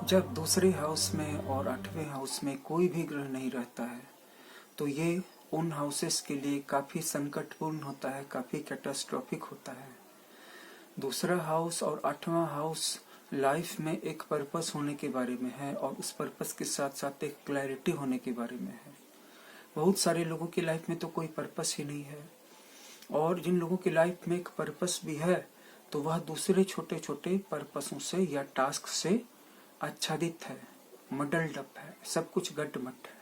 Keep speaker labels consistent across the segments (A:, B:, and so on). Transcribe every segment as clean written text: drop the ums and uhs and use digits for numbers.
A: जब दूसरे हाउस में और 8वें हाउस में कोई भी ग्रह नहीं रहता है तो ये उन हाउसेस के लिए काफ़ी संकटपूर्ण होता है, काफ़ी कैटास्ट्रॉफिक होता है। दूसरा हाउस और 8वां हाउस लाइफ में एक पर्पस होने के बारे में है और उस पर्पस के साथ साथ एक क्लैरिटी होने के बारे में है। बहुत सारे लोगों की लाइफ में तो कोई पर्पस ही नहीं है, और जिन लोगों की लाइफ में एक पर्पस भी है तो वह दूसरे छोटे छोटे पर्पसों से या टास्क से आच्छादित है, मडल्ड अप है, सब कुछ गड्ढमड्ढ है।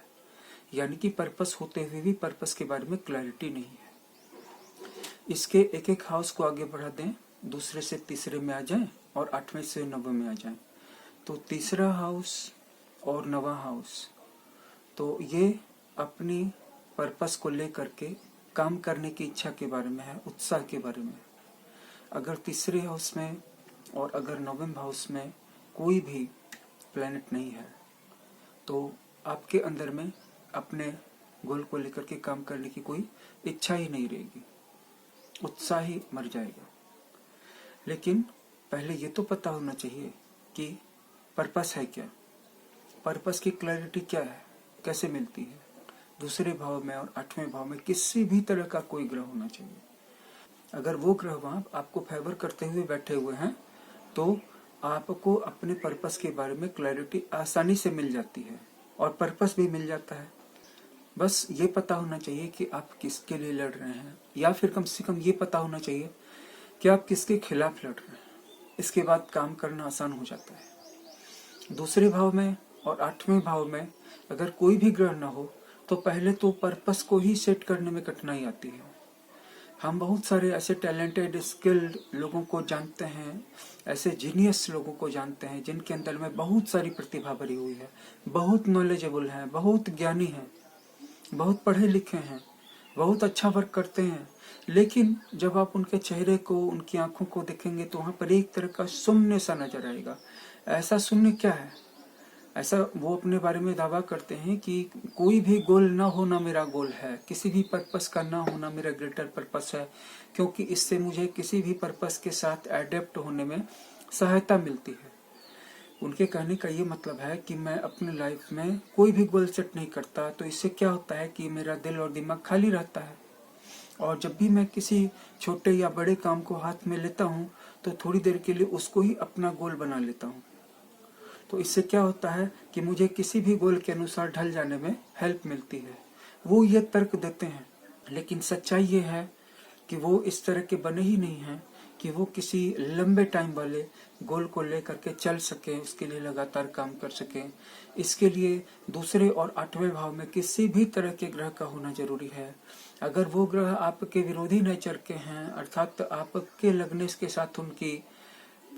A: यानी कि पर्पस होते हुए भी पर्पस के बारे में क्लैरिटी नहीं है। इसके एक एक हाउस को आगे बढ़ा दें, दूसरे से तीसरे में आ जाएं और 8वें से 9वें में आ जाएं, तो तीसरा हाउस और 9वां हाउस तो ये अपनी पर्पस को लेकर के काम करने की इच्छा के बारे में है, उत्साह के बारे में। अगर तीसरे हाउस में और अगर 9वें हाउस में कोई भी प्लैनेट नहीं है तो आपके अंदर में अपने गोल को लेकर के काम करने की कोई इच्छा ही नहीं रहेगी, उत्साह ही मर जाएगा। लेकिन पहले ये तो पता होना चाहिए कि पर्पस है क्या, पर्पस की क्लैरिटी क्या है, कैसे मिलती है। दूसरे भाव में और 8वें भाव में किसी भी तरह का कोई ग्रह होना चाहिए। अगर वो ग्रह वहां आपको फेवर करते हुए बैठे हुए हैं तो आपको अपने पर्पस के बारे में क्लैरिटी आसानी से मिल जाती है और पर्पस भी मिल जाता है। बस ये पता होना चाहिए कि आप किसके लिए लड़ रहे हैं, या फिर कम से कम ये पता होना चाहिए कि आप किसके खिलाफ लड़ रहे हैं। इसके बाद काम करना आसान हो जाता है। दूसरे भाव में और 8वें भाव में अगर कोई भी ग्रह ना हो तो पहले तो पर्पस को ही सेट करने में कठिनाई आती है। हम बहुत सारे ऐसे टैलेंटेड स्किल्ड लोगों को जानते हैं, ऐसे जीनियस लोगों को जानते हैं जिनके अंदर में बहुत सारी प्रतिभा भरी हुई है, बहुत नॉलेजेबल हैं, बहुत ज्ञानी हैं, बहुत पढ़े लिखे हैं, बहुत अच्छा वर्क करते हैं। लेकिन जब आप उनके चेहरे को, उनकी आंखों को देखेंगे तो वहां पर एक तरह का शून्य सा नजर आएगा। ऐसा शून्य क्या है? ऐसा वो अपने बारे में दावा करते हैं कि कोई भी गोल ना होना मेरा गोल है, किसी भी पर्पस का ना होना मेरा ग्रेटर पर्पस है, क्योंकि इससे मुझे किसी भी पर्पस के साथ एडेप्ट होने में सहायता मिलती है। उनके कहने का ये मतलब है कि मैं अपनी लाइफ में कोई भी गोल सेट नहीं करता तो इससे क्या होता है कि मेरा दिल और दिमाग खाली रहता है, और जब भी मैं किसी छोटे या बड़े काम को हाथ में लेता हूँ तो थोड़ी देर के लिए उसको ही अपना गोल बना लेता हूँ। तो इससे क्या होता है कि मुझे किसी भी गोल के अनुसार ढल जाने में हेल्प मिलती है। वो ये तर्क देते हैं, लेकिन सच्चाई ये है कि वो इस तरह के बने ही नहीं हैं कि वो किसी लंबे टाइम वाले गोल को लेकर के चल सके, उसके लिए लगातार काम कर सके। इसके लिए दूसरे और 8वें भाव में किसी भी तरह के ग्रह का होना जरूरी है। अगर वो ग्रह आपके विरोधी नेचर के हैं, अर्थात आपके लगने के साथ उनकी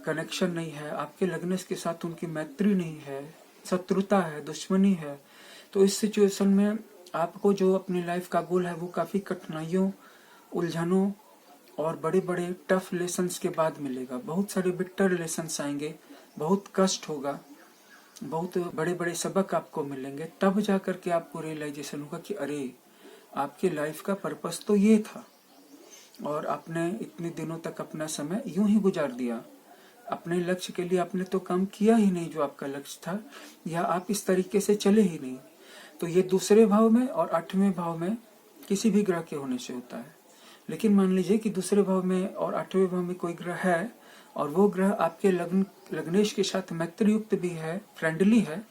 A: कनेक्शन नहीं है, आपके लगने के साथ उनकी मैत्री नहीं है, शत्रुता है, दुश्मनी है, तो इस सिचुएशन में आपको जो अपनी लाइफ का गोल है वो काफी कठिनाइयों, उलझनों और बड़े बड़े टफ लेसन्स के बाद मिलेगा। बहुत सारे बिटर लेसन्स आएंगे, बहुत कष्ट होगा, बहुत बड़े बड़े सबक आपको मिलेंगे, तब जाकर के आपको रियलाइजेशन होगा कि अरे आपकी लाइफ का पर्पस तो ये था और आपने इतने दिनों तक अपना समय यूं ही गुजार दिया, अपने लक्ष्य के लिए आपने तो काम किया ही नहीं जो आपका लक्ष्य था, या आप इस तरीके से चले ही नहीं। तो ये दूसरे भाव में और 8वें भाव में किसी भी ग्रह के होने से होता है। लेकिन मान लीजिए कि दूसरे भाव में और 8वें भाव में कोई ग्रह है और वो ग्रह आपके लग्नेश के साथ मैत्रीयुक्त भी है, फ्रेंडली है,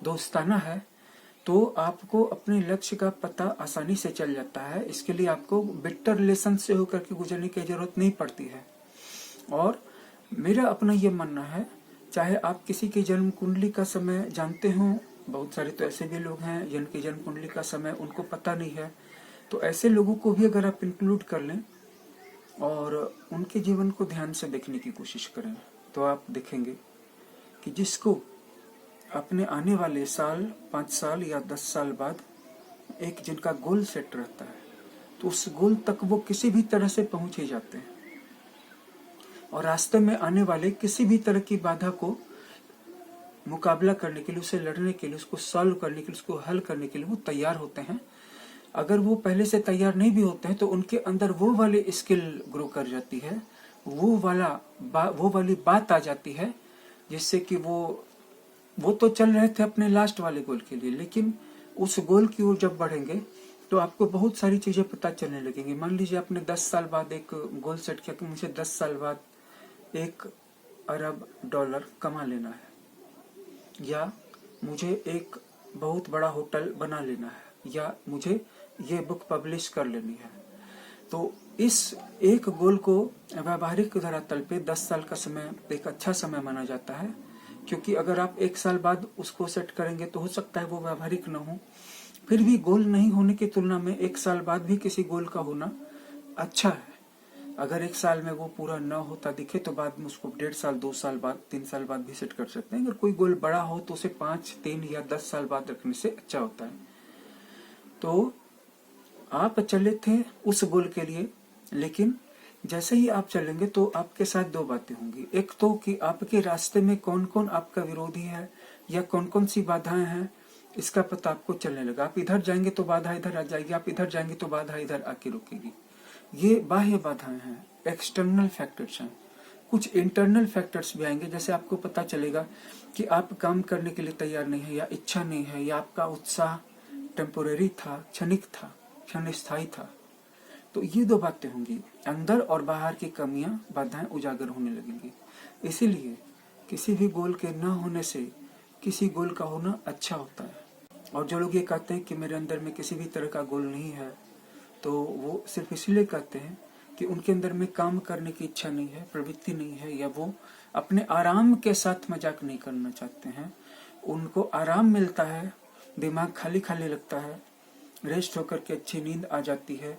A: दोस्ताना है, तो आपको अपने लक्ष्य का पता आसानी से चल जाता है। इसके लिए आपको बिटर रिलेशन से होकर के गुजरने की जरूरत नहीं पड़ती है। और मेरा अपना ये मानना है, चाहे आप किसी की जन्म कुंडली का समय जानते हो, बहुत सारे तो ऐसे भी लोग हैं जिनकी जन्म कुंडली का समय उनको पता नहीं है, तो ऐसे लोगों को भी अगर आप इंक्लूड कर लें और उनके जीवन को ध्यान से देखने की कोशिश करें तो आप देखेंगे कि जिसको अपने आने वाले साल, 5 साल या 10 साल बाद एक जिनका गोल सेट रहता है तो उस गोल तक वो किसी भी तरह से पहुंच ही जाते हैं, और रास्ते में आने वाले किसी भी तरह की बाधा को मुकाबला करने के लिए, उसे लड़ने के लिए, उसको सॉल्व करने के लिए, उसको हल करने के लिए वो तैयार होते हैं। अगर वो पहले से तैयार नहीं भी होते हैं तो उनके अंदर वो वाली स्किल ग्रो कर जाती है, वो वाली बात आ जाती है जिससे कि वो वो तो चल रहे थे अपने लास्ट वाले गोल के लिए, लेकिन उस गोल की ओर जब बढ़ेंगे तो आपको बहुत सारी चीजें पता चलने लगेंगी। मान लीजिए आपने 10 साल बाद एक गोल सेट किया कि मुझे 10 साल बाद 1 अरब डॉलर कमा लेना है, या मुझे एक बहुत बड़ा होटल बना लेना है, या मुझे ये बुक पब्लिश कर लेनी है। तो इस एक गोल को व्यावहारिक धरातल पे 10 साल का समय एक अच्छा समय माना जाता है, क्योंकि अगर आप 1 साल बाद उसको सेट करेंगे तो हो सकता है वो व्यावहारिक न हो। फिर भी गोल नहीं होने की तुलना में 1 साल बाद भी किसी गोल का होना अच्छा है। अगर 1 साल में वो पूरा न होता दिखे तो बाद में उसको 1.5 साल, 2 साल बाद, 3 साल बाद भी सेट कर सकते हैं। अगर कोई गोल बड़ा हो तो उसे 5, 3 या 10 साल बाद रखने से अच्छा होता है। तो आप चले थे उस गोल के लिए, लेकिन जैसे ही आप चलेंगे तो आपके साथ 2 बातें होंगी। एक तो कि आपके रास्ते में कौन कौन आपका विरोधी है या कौन कौन सी बाधाएं हैं, इसका पता आपको चलने लगा। आप इधर जाएंगे तो बाधा इधर आ जाएगी, आप इधर जाएंगे तो बाधा इधर आके रुकेगी। ये बाह्य बाधाएं हैं, एक्सटर्नल फैक्टर्स हैं। कुछ इंटरनल फैक्टर्स भी आएंगे, जैसे आपको पता चलेगा कि आप काम करने के लिए तैयार नहीं है, या इच्छा नहीं है, या आपका उत्साह टेम्पोरेरी था, क्षणिक था, क्षणस्थायी था। तो ये 2 बातें होंगी, अंदर और बाहर की कमियां, बाधाएं उजागर होने लगेंगी। इसीलिए किसी भी गोल के न होने से किसी गोल का होना अच्छा होता है। और जो लोग ये कहते हैं कि मेरे अंदर में किसी भी तरह का गोल नहीं है, तो वो सिर्फ इसलिए कहते हैं कि उनके अंदर में काम करने की इच्छा नहीं है, प्रवृत्ति नहीं है, या वो अपने आराम के साथ मजाक नहीं करना चाहते हैं। उनको आराम मिलता है, दिमाग खाली खाली लगता है, रेस्ट होकर के अच्छी नींद आ जाती है,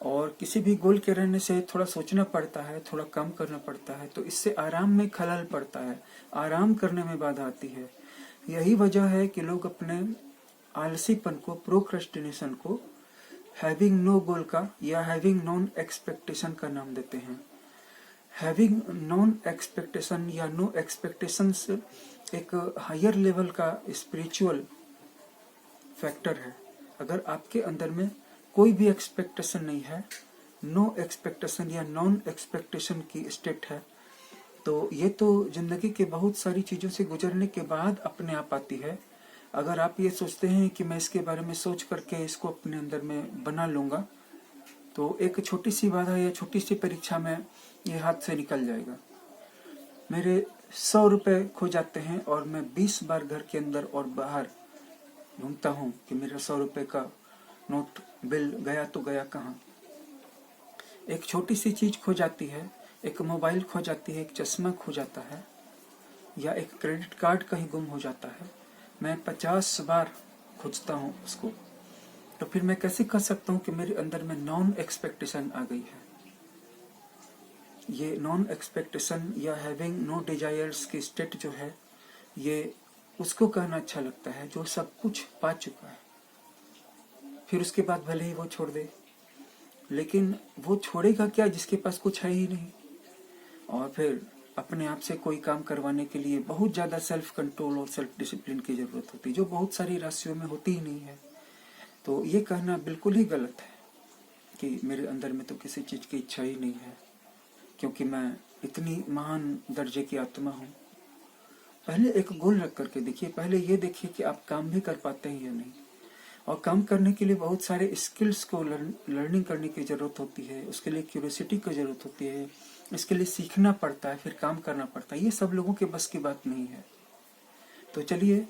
A: और किसी भी गोल के रहने से थोड़ा सोचना पड़ता है, थोड़ा काम करना पड़ता है, तो इससे आराम में खलल पड़ता है, आराम करने में बाधा आती है। यही वजह है कि लोग अपने आलसीपन को, प्रोक्रेस्टिनेशन को हैविंग नो गोल का या हैविंग नॉन एक्सपेक्टेशन का नाम देते हैं। हैविंग नॉन एक्सपेक्टेशन या नो एक्सपेक्टेशंस एक हायर लेवल का स्पिरिचुअल फैक्टर है। अगर आपके अंदर में कोई भी एक्सपेक्टेशन नहीं है, नो एक्सपेक्टेशन या नॉन एक्सपेक्टेशन की स्टेट है, तो ये तो जिंदगी के बहुत सारी चीजों से गुजरने के बाद अपने आप आती है। अगर आप ये सोचते हैं कि मैं इसके बारे में सोच करके इसको अपने अंदर में बना लूंगा, तो एक छोटी सी बाधा या छोटी सी परीक्षा में ये हाथ से निकल जाएगा। मेरे 100 रुपए खो जाते हैं और मैं 20 बार घर के अंदर और बाहर ढूंढता हूँ कि मेरा 100 रुपए का नोट बिल गया तो गया कहाँ। एक छोटी सी चीज खो जाती है, एक मोबाइल खो जाती है, एक चश्मा खो जाता है, या एक क्रेडिट कार्ड कहीं गुम हो जाता है, मैं 50 बार खोजता हूँ उसको, तो फिर मैं कैसे कह सकता हूँ कि मेरे अंदर में नॉन एक्सपेक्टेशन आ गई है। ये नॉन एक्सपेक्टेशन या हैविंग नो डिजायर्स की स्टेट जो है, ये उसको कहना अच्छा लगता है जो सब कुछ पा चुका है। फिर उसके बाद भले ही वो छोड़ दे, लेकिन वो छोड़ेगा क्या जिसके पास कुछ है ही नहीं। और फिर अपने आप से कोई काम करवाने के लिए बहुत ज्यादा सेल्फ कंट्रोल और सेल्फ डिसिप्लिन की जरूरत होती है, जो बहुत सारी राशियों में होती ही नहीं है। तो ये कहना बिल्कुल ही गलत है कि मेरे अंदर में तो किसी चीज की इच्छा ही नहीं है, क्योंकि मैं इतनी महान दर्जे की आत्मा हूँ। पहले एक गोल रख करके देखिए, पहले ये देखिए कि आप काम भी कर पाते हैं या नहीं। और काम करने के लिए बहुत सारे स्किल्स को लर्निंग करने की जरूरत होती है, उसके लिए क्यूरियोसिटी की जरूरत होती है, इसके लिए सीखना पड़ता है, फिर काम करना पड़ता है। ये सब लोगों के बस की बात नहीं है। तो चलिए